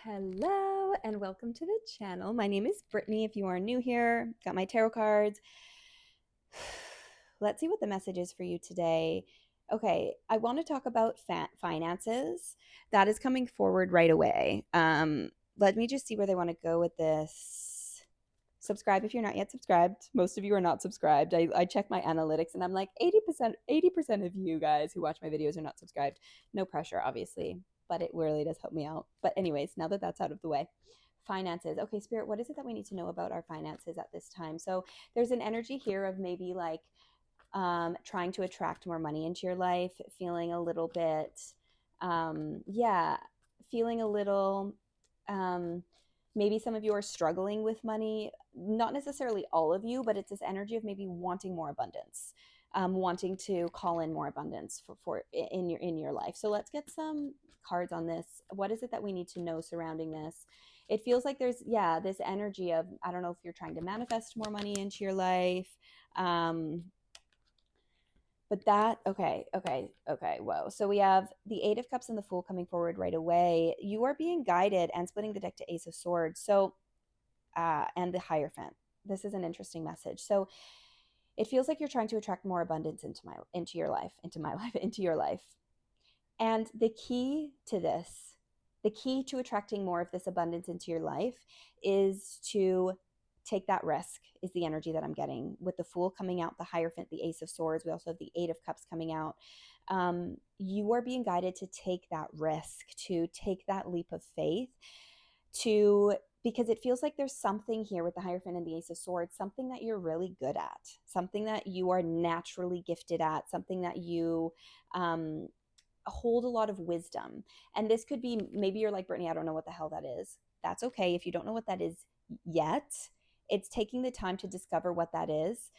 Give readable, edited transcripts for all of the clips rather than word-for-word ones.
Hello and welcome to the channel. My name is Brittany. If you are new here, got my tarot cards. Let's see what the message is for you today. Okay, I want to talk about finances. That is coming forward right away. Let me just see where they want to go with this. Subscribe if you're not yet subscribed. Most of you are not subscribed. I check my analytics and I'm like 80% of you guys who watch my videos are not subscribed. No pressure, obviously, but it really does help me out. But anyways, now that that's out of the way, finances. Okay, Spirit, what is it that we need to know about our finances at this time? So there's an energy here of maybe like trying to attract more money into your life, feeling a little bit, yeah, feeling a little, um, maybe some of you are struggling with money, not necessarily all of you, but it's this energy of maybe wanting more abundance. Wanting to call in more abundance for in your life. So let's get some cards on this. What is it that we need to know surrounding this? It feels like there's this energy of, I don't know if you're trying to manifest more money into your life. But that, okay. Whoa. So we have the Eight of Cups and the Fool coming forward right away. You are being guided and splitting the deck to Ace of Swords. So, and the Hierophant. This is an interesting message. So it feels like you're trying to attract more abundance into your life, into your life. And the key to this, the key to attracting more of this abundance into your life is to take that risk, is the energy that I'm getting. With the Fool coming out, the Hierophant, the Ace of Swords, we also have the Eight of Cups coming out. You are being guided to take that risk, to take that leap of faith, because it feels like there's something here with the Hierophant and the Ace of Swords, something that you're really good at, something that you are naturally gifted at, something that you hold a lot of wisdom. And this could be, maybe you're like, Brittany, I don't know what the hell that is. That's okay. If you don't know what that is yet, it's taking the time to discover what that is.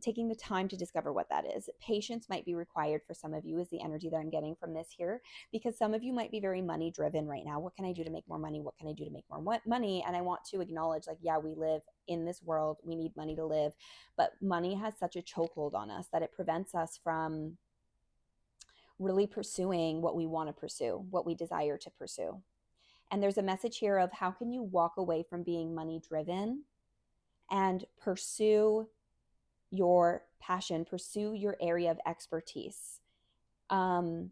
Taking the time to discover what that is. Patience might be required for some of you, is the energy that I'm getting from this here, because some of you might be very money driven right now. What can I do to make more money? What can I do to make more money? And I want to acknowledge, like, yeah, we live in this world. We need money to live, but money has such a chokehold on us that it prevents us from really pursuing what we want to pursue, what we desire to pursue. And there's a message here of how can you walk away from being money driven and pursue your passion, pursue your area of expertise. And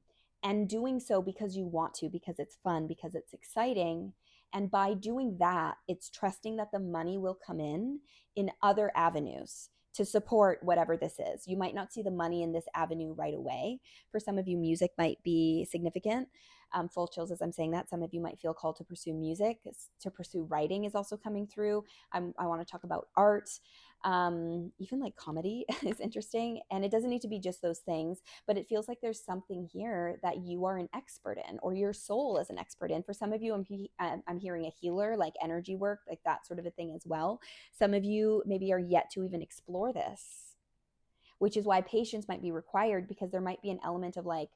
doing so because you want to, because it's fun, because it's exciting. And by doing that, it's trusting that the money will come in other avenues to support whatever this is. You might not see the money in this avenue right away. For some of you, music might be significant. Full chills as I'm saying that. Some of you might feel called to pursue music, to pursue writing is also coming through. I want to talk about art. Even like comedy is interesting. And it doesn't need to be just those things, but it feels like there's something here that you are an expert in, or your soul is an expert in. For some of you, I'm hearing a healer, like energy work, like that sort of a thing as well. Some of you maybe are yet to even explore this, which is why patience might be required, because there might be an element of like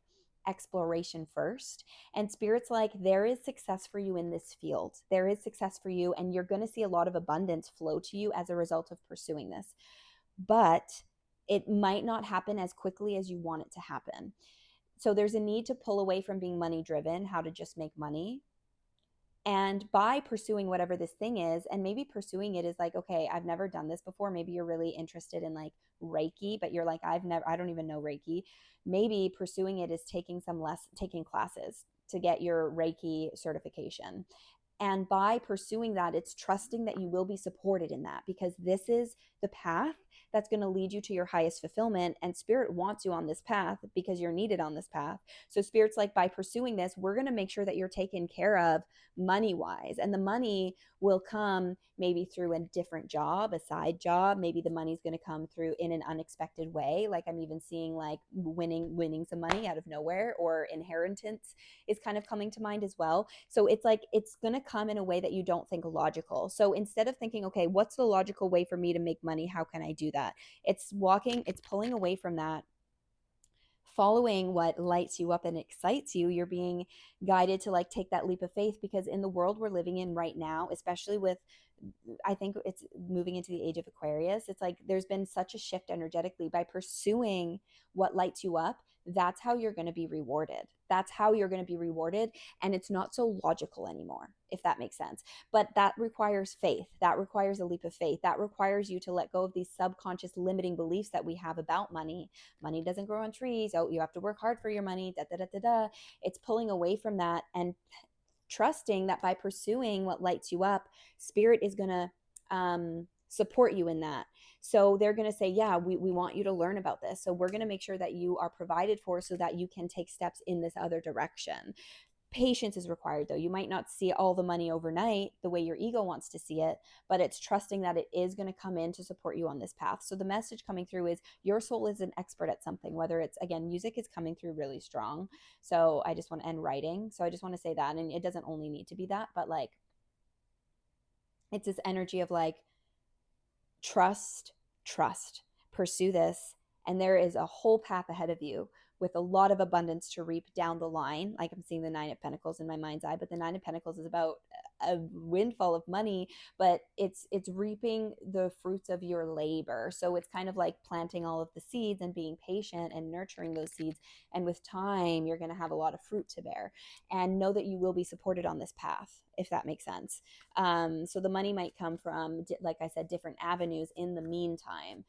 exploration first. And Spirit's like, there is success for you in this field. There is success for you, and you're going to see a lot of abundance flow to you as a result of pursuing this. But it might not happen as quickly as you want it to happen. So there's a need to pull away from being money driven, how to just make money. And by pursuing whatever this thing is, and maybe pursuing it is like, okay, I've never done this before. Maybe you're really interested in like Reiki, but you're like, I don't even know Reiki. Maybe pursuing it is taking classes to get your Reiki certification. And by pursuing that, it's trusting that you will be supported in that, because this is the path that's going to lead you to your highest fulfillment. And Spirit wants you on this path because you're needed on this path. So Spirit's like, by pursuing this, we're going to make sure that you're taken care of money wise. And the money will come maybe through a different job, a side job. Maybe the money's going to come through in an unexpected way. Like I'm even seeing like winning some money out of nowhere, or inheritance is kind of coming to mind as well. So it's like, it's going to come in a way that you don't think logical. So instead of thinking, okay, what's the logical way for me to make money? How can I do that? It's pulling away from that, following what lights you up and excites you. You're being guided to like take that leap of faith, because in the world we're living in right now, especially with, I think it's moving into the age of Aquarius, it's like there's been such a shift energetically. By pursuing what lights you up, that's how you're going to be rewarded. That's how you're going to be rewarded. And it's not so logical anymore, if that makes sense. But that requires faith. That requires a leap of faith. That requires you to let go of these subconscious limiting beliefs that we have about money. Money doesn't grow on trees. Oh, you have to work hard for your money. Da da da da da. It's pulling away from that and trusting that by pursuing what lights you up, spirit is going to support you in that. So they're going to say, yeah, we want you to learn about this. So we're going to make sure that you are provided for so that you can take steps in this other direction. Patience is required, though. You might not see all the money overnight the way your ego wants to see it, but it's trusting that it is going to come in to support you on this path. So the message coming through is your soul is an expert at something, whether it's, again, music is coming through really strong. So I just want to end writing. So I just want to say that. And it doesn't only need to be that, but like, it's this energy of like, trust, pursue this. And there is a whole path ahead of you with a lot of abundance to reap down the line. Like I'm seeing the Nine of Pentacles in my mind's eye, but the Nine of Pentacles is about a windfall of money, but it's reaping the fruits of your labor. So it's kind of like planting all of the seeds and being patient and nurturing those seeds. And with time, you're going to have a lot of fruit to bear. And know that you will be supported on this path, if that makes sense. So the money might come from, like I said, different avenues in the meantime,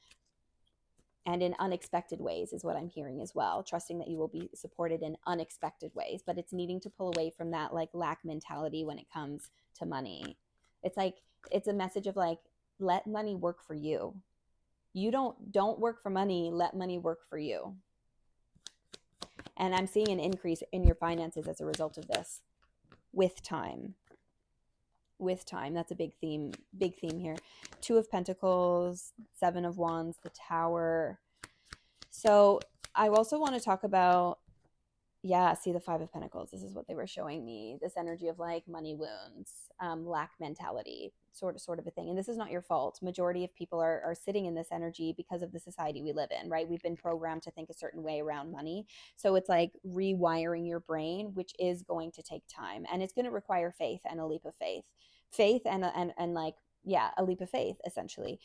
and in unexpected ways is what I'm hearing as well. Trusting that you will be supported in unexpected ways, but it's needing to pull away from that like lack mentality when it comes to money. It's like, it's a message of like, let money work for you. You don't work for money, let money work for you. And I'm seeing an increase in your finances as a result of this with time. With time, that's a big theme here. Two of Pentacles, Seven of Wands, the Tower. So I also want to talk about, yeah, see the Five of Pentacles. This is what they were showing me, this energy of like money wounds, lack mentality, sort of a thing. And this is not your fault. Majority of people are sitting in this energy because of the society we live in, right? We've been programmed to think a certain way around money. So it's like rewiring your brain, which is going to take time, and it's going to require faith and a leap of faith and like, yeah, a leap of faith essentially.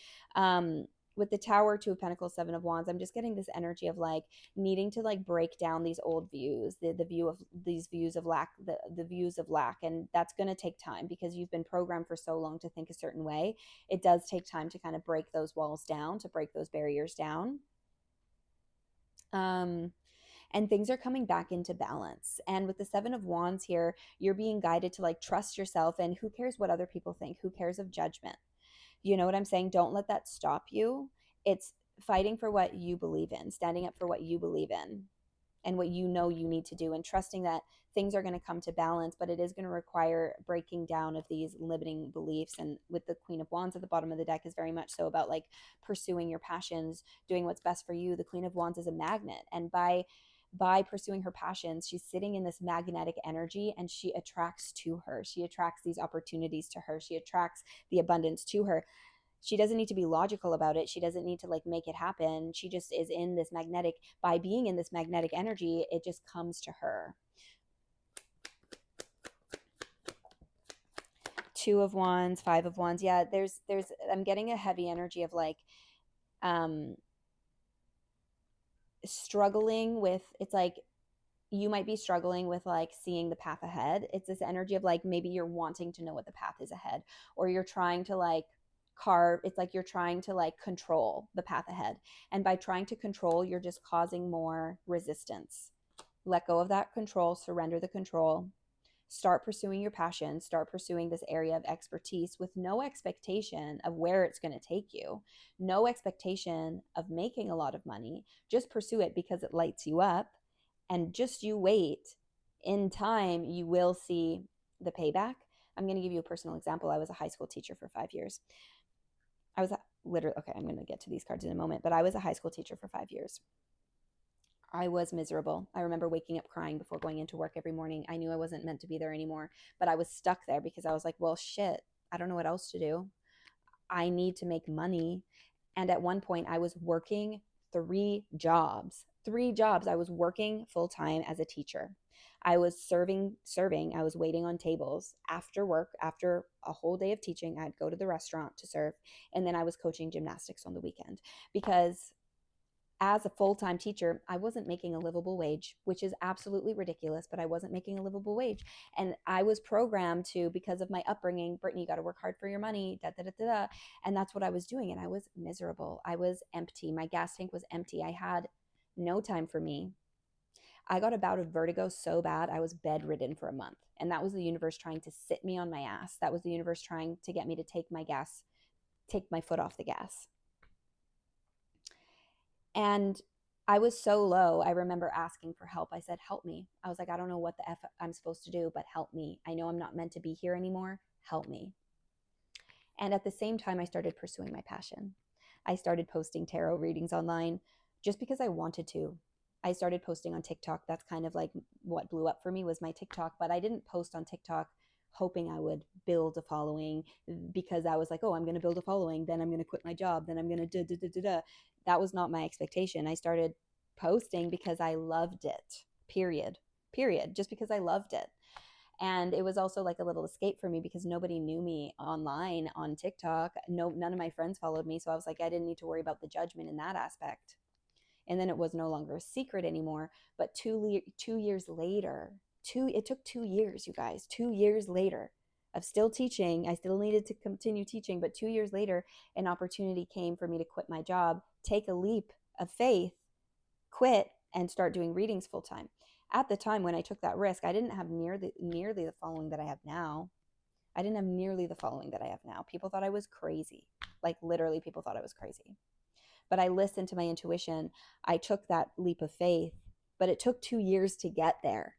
With the Tower, Two of Pentacles, Seven of Wands, I'm just getting this energy of like needing to like break down these old views, the view of these views of lack, the views of lack. And that's going to take time because you've been programmed for so long to think a certain way. It does take time to kind of break those walls down, to break those barriers down. And things are coming back into balance. And with the Seven of Wands here, you're being guided to like trust yourself, and who cares what other people think? Who cares of judgment? You know what I'm saying? Don't let that stop you. It's fighting for what you believe in, standing up for what you believe in and what you know you need to do, and trusting that things are going to come to balance, but it is going to require breaking down of these limiting beliefs. And with the Queen of Wands at the bottom of the deck is very much so about like pursuing your passions, doing what's best for you. The Queen of Wands is a magnet, and by pursuing her passions, she's sitting in this magnetic energy, and she attracts to her. She attracts these opportunities to her. She attracts the abundance to her. She doesn't need to be logical about it. She doesn't need to like make it happen. She just is in this magnetic, by being in this magnetic energy, it just comes to her. Two of Wands, Five of Wands. Yeah, there's I'm getting a heavy energy of like struggling with, it's like you might be struggling with like seeing the path ahead. It's this energy of like maybe you're wanting to know what the path is ahead, or you're trying to like carve, it's like you're trying to like control the path ahead, and by trying to control, you're just causing more resistance. Let go of that control, surrender the control, start pursuing your passion, start pursuing this area of expertise with no expectation of where it's going to take you, no expectation of making a lot of money. Just pursue it because it lights you up, and just you wait. In time, you will see the payback. I'm going to give you a personal example. I was a high school teacher for 5 years. I was literally, okay, I'm going to get to these cards in a moment, but I was a high school teacher for 5 years. I was miserable. I remember waking up crying before going into work every morning. I knew I wasn't meant to be there anymore, but I was stuck there because I was like, well, shit, I don't know what else to do. I need to make money. And at one point, I was working 3 jobs. 3 jobs. I was working full time as a teacher. I was serving. I was waiting on tables after work. After a whole day of teaching, I'd go to the restaurant to serve. And then I was coaching gymnastics on the weekend because as a full-time teacher, I wasn't making a livable wage, which is absolutely ridiculous, but I wasn't making a livable wage. And I was programmed to, because of my upbringing, Brittany, you got to work hard for your money, da, da, da, da, da. And that's what I was doing. And I was miserable. I was empty. My gas tank was empty. I had no time for me. I got a bout of vertigo so bad, I was bedridden for a month. And that was the universe trying to sit me on my ass. That was the universe trying to get me to take my foot off the gas. And I was so low. I remember asking for help. I said, help me. I was like, I don't know what the F I'm supposed to do, but help me. I know I'm not meant to be here anymore. Help me. And at the same time, I started pursuing my passion. I started posting tarot readings online just because I wanted to. I started posting on TikTok. That's kind of like what blew up for me was my TikTok, but I didn't post on TikTok hoping I would build a following because I was like, oh, I'm going to build a following, then I'm going to quit my job, then I'm going to da da da da da. That was not my expectation. I started posting because I loved it. Period. Period. Just because I loved it. And it was also like a little escape for me because nobody knew me online on TikTok. No, none of my friends followed me. So I was like, I didn't need to worry about the judgment in that aspect. And then it was no longer a secret anymore. But 2 years later, it took 2 years, you guys, 2 years later of still teaching. I still needed to continue teaching. But 2 years later, an opportunity came for me to quit my job, take a leap of faith, quit, and start doing readings full time. At the time when I took that risk, I didn't have nearly the following that I have now. I didn't have nearly the following that I have now. People thought I was crazy. Like literally, people thought I was crazy. But I listened to my intuition. I took that leap of faith, but it took 2 years to get there.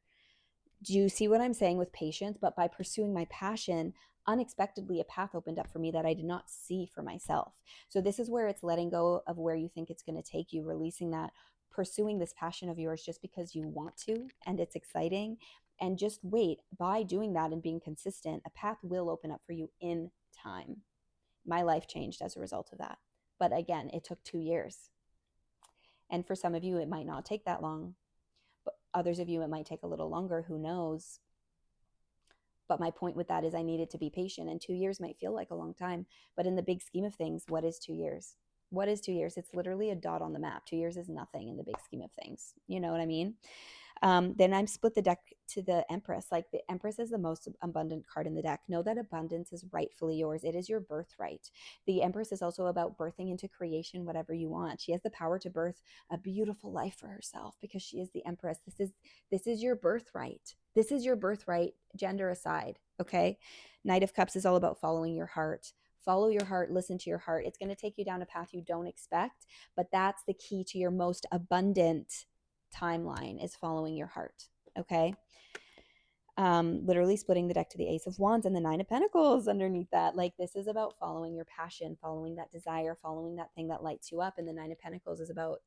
Do you see what I'm saying with patience? But by pursuing my passion, unexpectedly, a path opened up for me that I did not see for myself. So, this is where it's letting go of where you think it's going to take you, releasing that, pursuing this passion of yours just because you want to and it's exciting. And just wait, by doing that and being consistent, a path will open up for you in time. My life changed as a result of that. But again, it took 2 years. And for some of you, it might not take that long. But others of you, it might take a little longer. Who knows? But my point with that is I needed to be patient. And 2 years might feel like a long time. But in the big scheme of things, what is 2 years? What is 2 years? It's literally a dot on the map. 2 years is nothing in the big scheme of things. You know what I mean? Then I'm split the deck to the Empress. Like the Empress is the most abundant card in the deck. Know that abundance is rightfully yours. It is your birthright. The Empress is also about birthing into creation whatever you want. She has the power to birth a beautiful life for herself because she is the Empress. This is your birthright. This is your birthright, gender aside. Okay. Knight of Cups is all about following your heart. Follow your heart, listen to your heart. It's going to take you down a path you don't expect, but that's the key to your most abundant timeline is following your heart. Okay. Literally splitting the deck to the Ace of Wands and the Nine of Pentacles underneath that. Like this is about following your passion, following that desire, following that thing that lights you up. And the Nine of Pentacles is about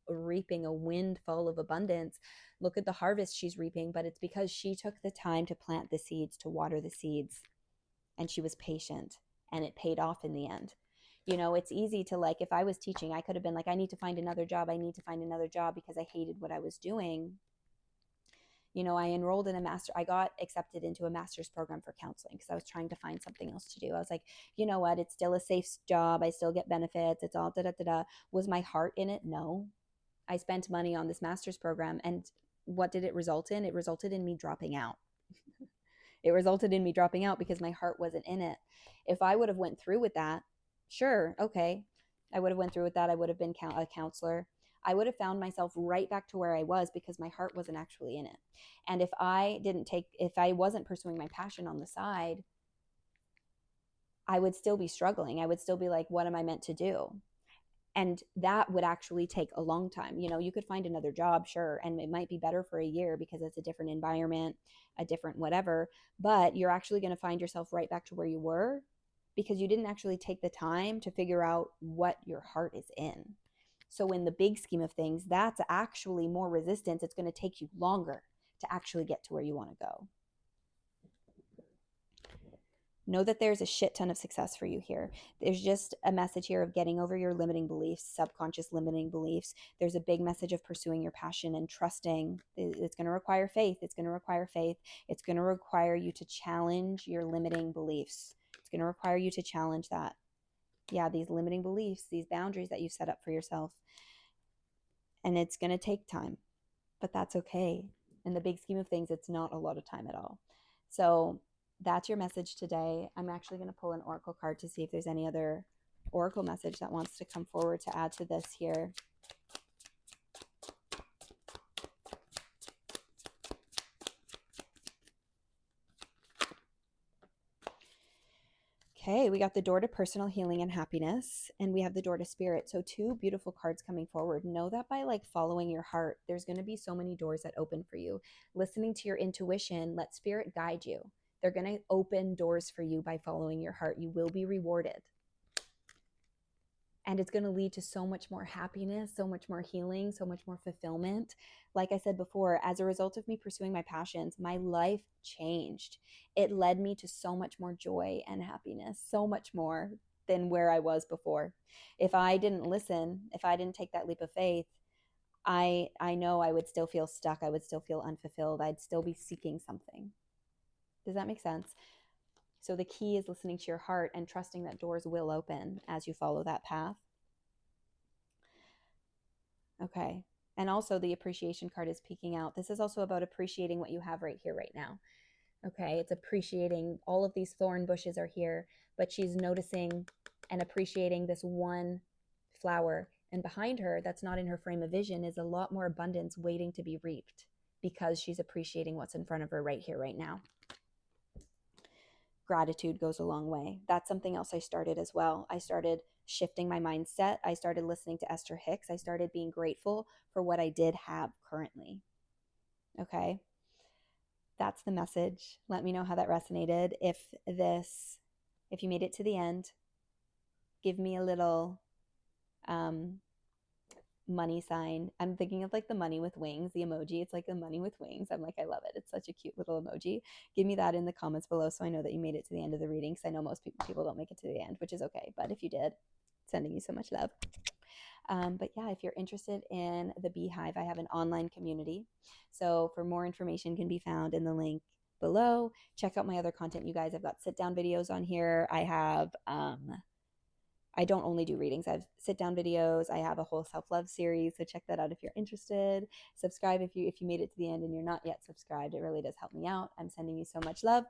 reaping a windfall of abundance. Look at the harvest she's reaping, but it's because she took the time to plant the seeds, to water the seeds, and she was patient, and it paid off in the end. You know, it's easy to like, if I was teaching, I could have been like, I need to find another job. I need to find another job because I hated what I was doing. You know, I enrolled in I got accepted into a master's program for counseling because I was trying to find something else to do. I was like, you know what? It's still a safe job. I still get benefits. It's all da da da da. Was my heart in it? No. I spent money on this master's program. And what did it result in? It resulted in me dropping out. It resulted in me dropping out because my heart wasn't in it. If I would have went through with that, sure, okay. I would have went through with that. I would have been a counselor. I would have found myself right back to where I was because my heart wasn't actually in it. And if I wasn't pursuing my passion on the side, I would still be struggling. I would still be like, what am I meant to do? And that would actually take a long time. You know, you could find another job, sure, and it might be better for a year because it's a different environment, a different whatever, but you're actually going to find yourself right back to where you were because you didn't actually take the time to figure out what your heart is in. So in the big scheme of things, that's actually more resistance. It's going to take you longer to actually get to where you want to go. Know that there's a shit ton of success for you here. There's just a message here of getting over your limiting beliefs, subconscious limiting beliefs. There's a big message of pursuing your passion and trusting. It's going to require faith. It's going to require faith. It's going to require you to challenge your limiting beliefs. It's going to require you to challenge that. Yeah, these limiting beliefs, these boundaries that you set up for yourself. and it's going to take time, but that's okay. In the big scheme of things, it's not a lot of time at all. So that's your message today. I'm actually going to pull an oracle card to see if there's any other oracle message that wants to come forward to add to this here. Okay, we got the door to personal healing and happiness, and we have the door to spirit. So two beautiful cards coming forward. Know that by like following your heart, there's going to be so many doors that open for you. Listening to your intuition, let spirit guide you. They're going to open doors for you by following your heart. You will be rewarded. And it's going to lead to so much more happiness, so much more healing, so much more fulfillment. Like I said before, as a result of me pursuing my passions, my life changed. It led me to so much more joy and happiness, so much more than where I was before. If I didn't listen, if I didn't take that leap of faith, I know I would still feel stuck. I would still feel unfulfilled. I'd still be seeking something. Does that make sense? So the key is listening to your heart and trusting that doors will open as you follow that path. Okay. And also the appreciation card is peeking out. This is also about appreciating what you have right here, right now. Okay. It's appreciating all of these thorn bushes are here, but she's noticing and appreciating this one flower. And behind her, that's not in her frame of vision, is a lot more abundance waiting to be reaped because she's appreciating what's in front of her right here, right now. Gratitude goes a long way. That's something else I started as well. I started shifting my mindset. I started listening to Esther Hicks. I started being grateful for what I did have currently. Okay. That's the message. Let me know how that resonated. If you made it to the end, give me a little money sign. I'm thinking of like the money with wings, the emoji. It's like a money with wings. I'm like, I love it. It's such a cute little emoji. Give me that in the comments below so I know that you made it to the end of the reading, because I know most people don't make it to the end, which is okay. But if you did, sending you so much love. But yeah, if you're interested in the Beehive, I have an online community. So for more information can be found in the link below. Check out my other content, you guys. I've got sit down videos on here. I don't only do readings. I have sit down videos. I have a whole self-love series. So check that out if you're interested. Subscribe if you made it to the end and you're not yet subscribed. It really does help me out. I'm sending you so much love.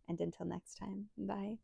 And until next time, bye.